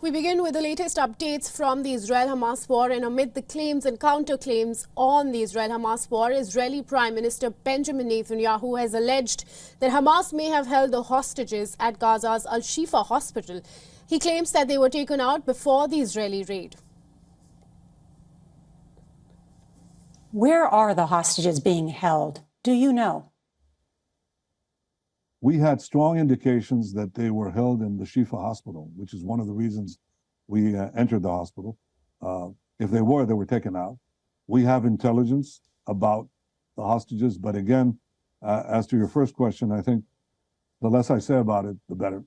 We begin with the latest updates from the Israel-Hamas war, and amid the claims and counterclaims on the Israel-Hamas war, Israeli Prime Minister Benjamin Netanyahu has alleged that Hamas may have held the hostages at Gaza's Al-Shifa hospital. He claims that they were taken out before the Israeli raid. Where are the hostages being held? Do you know? We had strong indications that they were held in the Shifa hospital, which is one of the reasons we entered the hospital. If they were taken out. We have intelligence about the hostages, but again, as to your first question, I think the less I say about it, the better.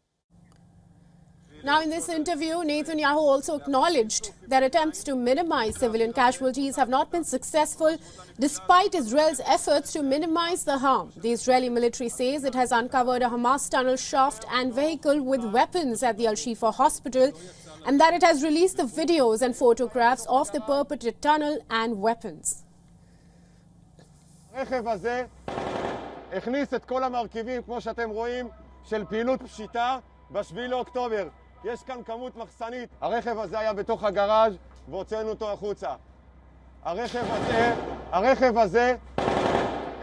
Now, in this interview, Netanyahu also acknowledged that attempts to minimize civilian casualties have not been successful despite Israel's efforts to minimize the harm. The Israeli military says it has uncovered a Hamas tunnel shaft and vehicle with weapons at the Al-Shifa hospital, and that it has released the videos and photographs of the purported tunnel and weapons. הרכב הזה הכניס את כל המרכיבים, כמו שאתם רואים, של פעילות פשיטה ב-7 לאוקטובר. יש כאן כמות מחסנית. הרכב הזה היה בתוך הגראז' והוצאנו אותו החוצה. הרכב הזה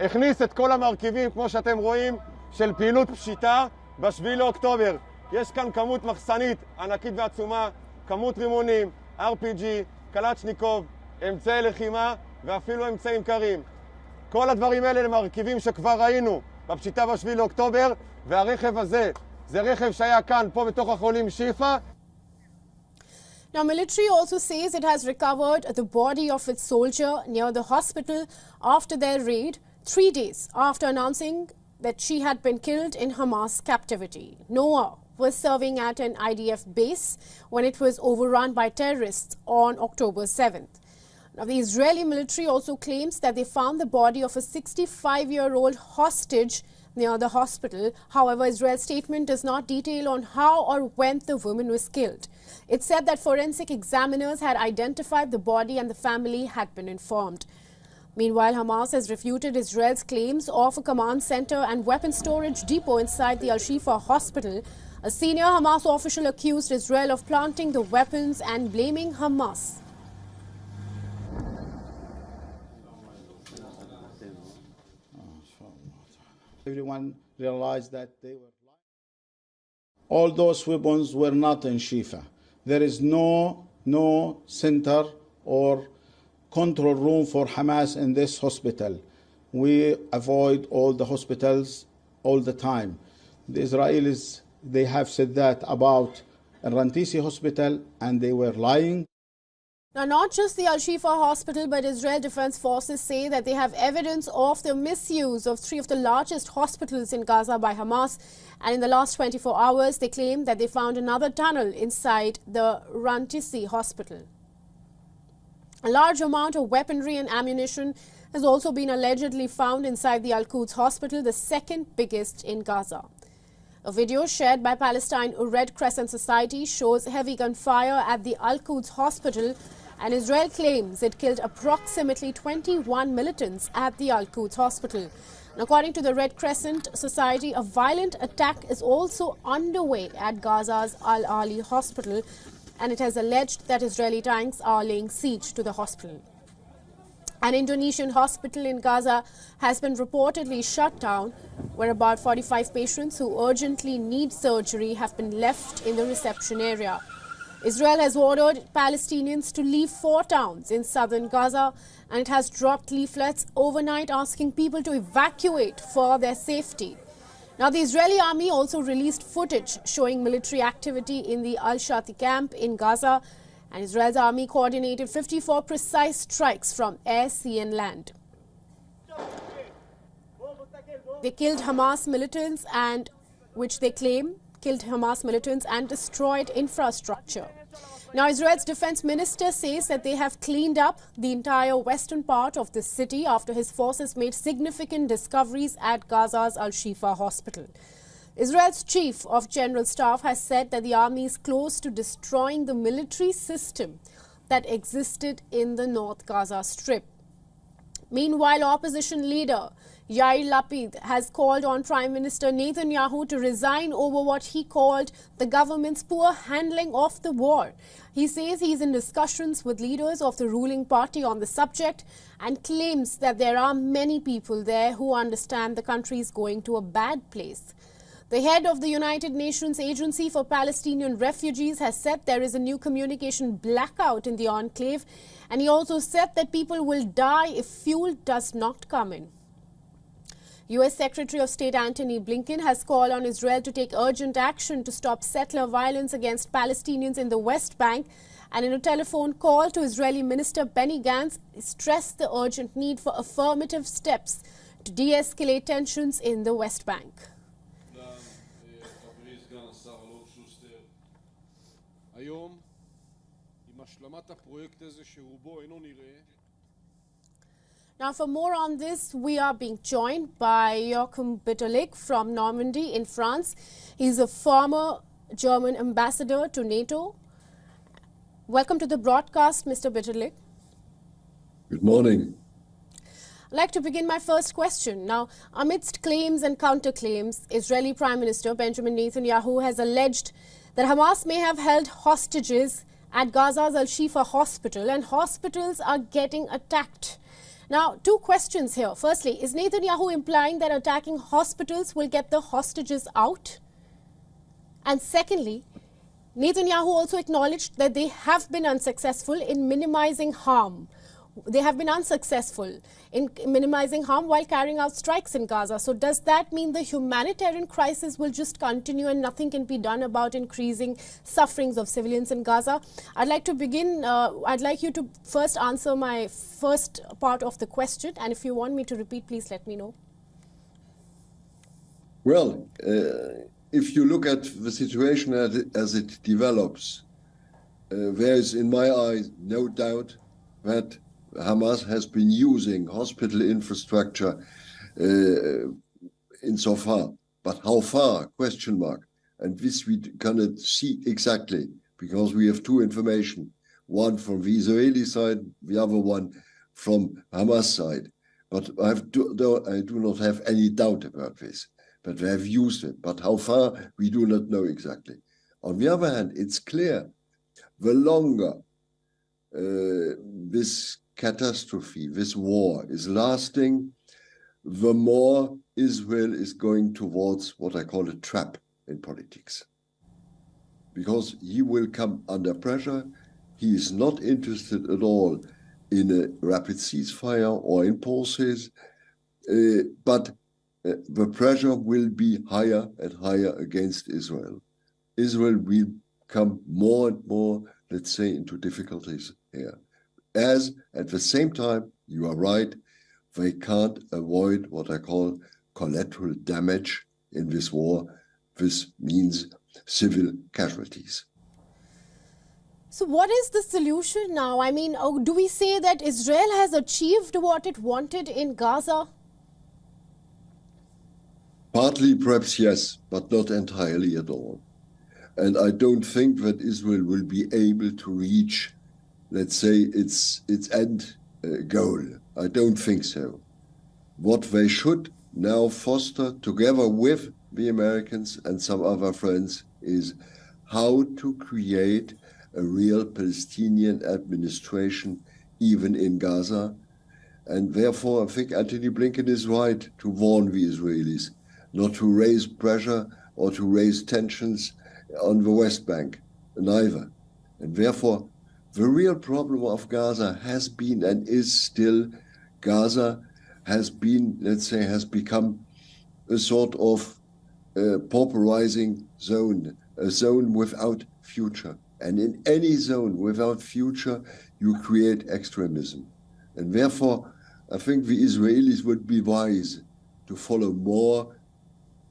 הכניס את כל המרכיבים, כמו שאתם רואים, של פעילות פשיטה ב-7 לאוקטובר. יש כאן כמות מחסנית ענקית ועצומה, כמות רימונים, RPG, קלצ'ניקוב, אמצעי לחימה ואפילו אמצעים קרים. כל הדברים האלה הם מרכיבים שכבר ראינו בפשיטה ב-7 לאוקטובר, והרכב הזה זה רכב שהיה כאן, פה בתוך החולים שיפה. Now, military also says it has recovered the body of its soldier near the hospital after their raid, 3 days after announcing that she had been killed in Hamas captivity. Noah was serving at an IDF base when it was overrun by terrorists on October 7th. Now, the Israeli military also claims that they found the body of a 65-year-old hostage near the hospital. However, Israel's statement does not detail on how or when the woman was killed. It said that forensic examiners had identified the body and the family had been informed. Meanwhile, Hamas has refuted Israel's claims of a command center and weapon storage depot inside the Al-Shifa hospital. A senior Hamas official accused Israel of planting the weapons and blaming Hamas. Everyone realized that they were lying. All those weapons were not in Shifa. There is no center or control room for Hamas in this hospital. We avoid all the hospitals all the time. The Israelis, they have said that about Rantisi hospital, and they were lying. Now, not just the Al-Shifa hospital, but Israel Defense Forces say that they have evidence of the misuse of 3 of the largest hospitals in Gaza by Hamas. And in the last 24 hours, they claim that they found another tunnel inside the Rantisi hospital. A large amount of weaponry and ammunition has also been allegedly found inside the Al-Quds hospital, the second biggest in Gaza. A video shared by Palestine Red Crescent Society shows heavy gunfire at the Al-Quds hospital, and Israel claims it killed approximately 21 militants at the Al-Quds hospital. And according to the Red Crescent Society, a violent attack is also underway at Gaza's Al-Ali hospital, and it has alleged that Israeli tanks are laying siege to the hospital. An Indonesian hospital in Gaza has been reportedly shut down, where about 45 patients who urgently need surgery have been left in the reception area. Israel has ordered Palestinians to leave 4 towns in southern Gaza, and it has dropped leaflets overnight asking people to evacuate for their safety. Now, the Israeli army also released footage showing military activity in the Al-Shati camp in Gaza, and Israel's army coordinated 54 precise strikes from air, sea and land. They killed Hamas militants and destroyed infrastructure. Now, Israel's defense minister says that they have cleaned up the entire western part of the city after his forces made significant discoveries at Gaza's Al-Shifa hospital. Israel's chief of general staff has said that the army is close to destroying the military system that existed in the North Gaza Strip. Meanwhile, opposition leader Yair Lapid has called on Prime Minister Netanyahu to resign over what he called the government's poor handling of the war. He says he's in discussions with leaders of the ruling party on the subject and claims that there are many people there who understand the country is going to a bad place. The head of the United Nations Agency for Palestinian Refugees has said there is a new communication blackout in the enclave, and he also said that people will die if fuel does not come in. U.S. Secretary of State Antony Blinken has called on Israel to take urgent action to stop settler violence against Palestinians in the West Bank, and in a telephone call to Israeli Minister Benny Gantz, stressed the urgent need for affirmative steps to de-escalate tensions in the West Bank. Now, for more on this, we are being joined by Joachim Bitterlich from Normandy in France. He's a former German ambassador to NATO. Welcome to the broadcast, Mr. Bitterlich. Good morning. I'd like to begin my first question. Now, amidst claims and counterclaims, Israeli Prime Minister Benjamin Netanyahu has alleged that Hamas may have held hostages at Gaza's Al-Shifa hospital, and hospitals are getting attacked. Now, two questions here. Firstly, is Netanyahu implying that attacking hospitals will get the hostages out? And secondly, Netanyahu also acknowledged that they have been unsuccessful in minimizing harm. They have been unsuccessful in minimizing harm while carrying out strikes in Gaza. So does that mean the humanitarian crisis will just continue and nothing can be done about increasing sufferings of civilians in Gaza? I'd like to begin, I'd like you to first answer my first part of the question. And if you want me to repeat, please let me know. Well, if you look at the situation as it develops, there is, in my eyes, no doubt that Hamas has been using hospital infrastructure insofar, but how far, question mark. And this we cannot see exactly, because we have two information, one from the Israeli side, the other one from Hamas side. But I do not have any doubt about this, but they have used it. But how far, we do not know exactly. On the other hand, it's clear, the longer this catastrophe, this war is lasting, the more Israel is going towards what I call a trap in politics. Because he will come under pressure. He is not interested at all in a rapid ceasefire or in pauses, but the pressure will be higher and higher against Israel. Israel will come more and more, let's say, into difficulties here. As at the same time, you are right, they can't avoid what I call collateral damage in this war. This means civil casualties. So what is the solution now? I mean, do we say that Israel has achieved what it wanted in Gaza? Partly, perhaps, yes, but not entirely at all. And I don't think that Israel will be able to reach, let's say, its end goal. I don't think so. What they should now foster together with the Americans and some other friends is how to create a real Palestinian administration, even in Gaza. And therefore, I think Antony Blinken is right to warn the Israelis not to raise pressure or to raise tensions on the West Bank, neither. And therefore, the real problem of Gaza has been and is still, Gaza has been, let's say, has become a sort of pauperizing zone, a zone without future. And in any zone without future, you create extremism. And therefore, I think the Israelis would be wise to follow more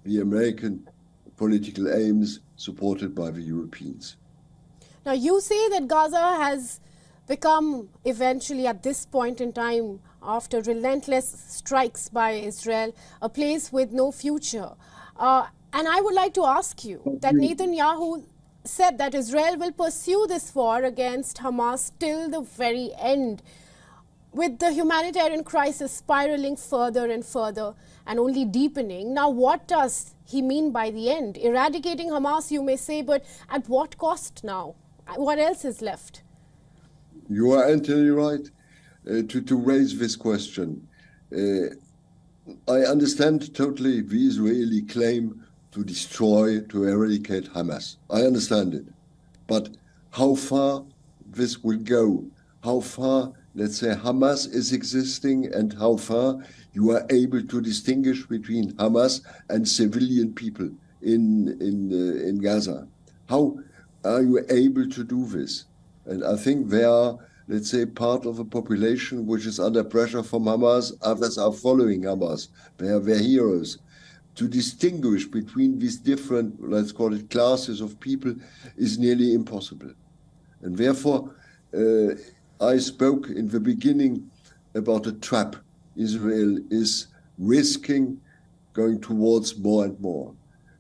the American political aims supported by the Europeans. Now, you say that Gaza has become eventually at this point in time, after relentless strikes by Israel, a place with no future. And I would like to ask you that Netanyahu said that Israel will pursue this war against Hamas till the very end. with the humanitarian crisis spiraling further and further and only deepening, now what does he mean by the end? Eradicating Hamas, you may say, but at what cost now? What else is left? You are entirely right to raise this question. I understand totally the Israeli claim to destroy, to eradicate Hamas. I understand it. But how far this will go, how far, let's say, Hamas is existing, and how far you are able to distinguish between Hamas and civilian people in Gaza. How are you able to do this? And I think they are, let's say, part of a population which is under pressure from Hamas. Others are following Hamas. They are their heroes. To distinguish between these different, let's call it, classes of people is nearly impossible. And therefore, I spoke in the beginning about a trap Israel is risking going towards more and more.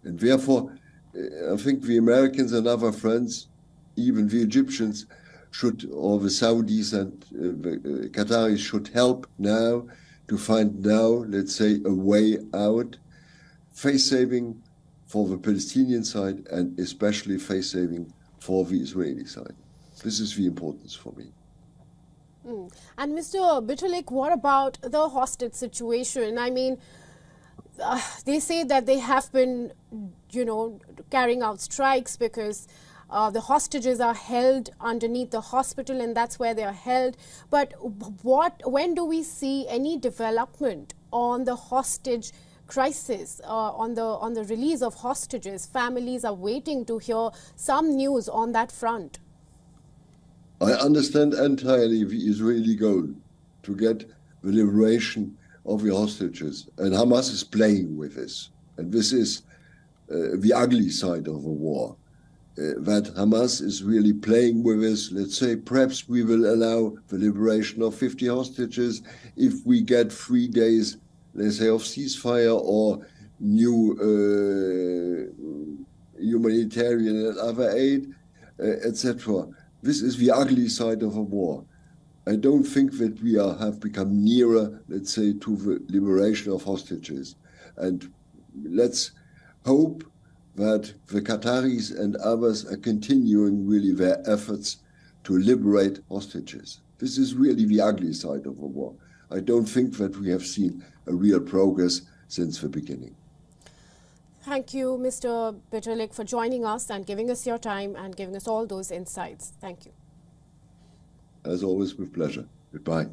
And therefore, I think the Americans and other friends, even the Egyptians, should, or the Saudis and the Qataris should help now to find now, let's say, a way out, face-saving for the Palestinian side and especially face-saving for the Israeli side. This is the importance for me. And Mr. Bitterlich, what about the hostage situation? I mean, they say that they have been, carrying out strikes because the hostages are held underneath the hospital, and that's where they are held. But when do we see any development on the hostage crisis, on the release of hostages? Families are waiting to hear some news on that front. I understand entirely the Israeli goal to get the liberation of the hostages, and Hamas is playing with this. And this is the ugly side of the war, that Hamas is really playing with this. Let's say perhaps we will allow the liberation of 50 hostages if we get 3 days, let's say, of ceasefire or new humanitarian and other aid, etc. This is the ugly side of a war. I don't think that we have become nearer, let's say, to the liberation of hostages. And let's hope that the Qataris and others are continuing really their efforts to liberate hostages. This is really the ugly side of the war. I don't think that we have seen a real progress since the beginning. Thank you, Mr. Bitterlich, for joining us and giving us your time and giving us all those insights. Thank you. As always, with pleasure. Goodbye.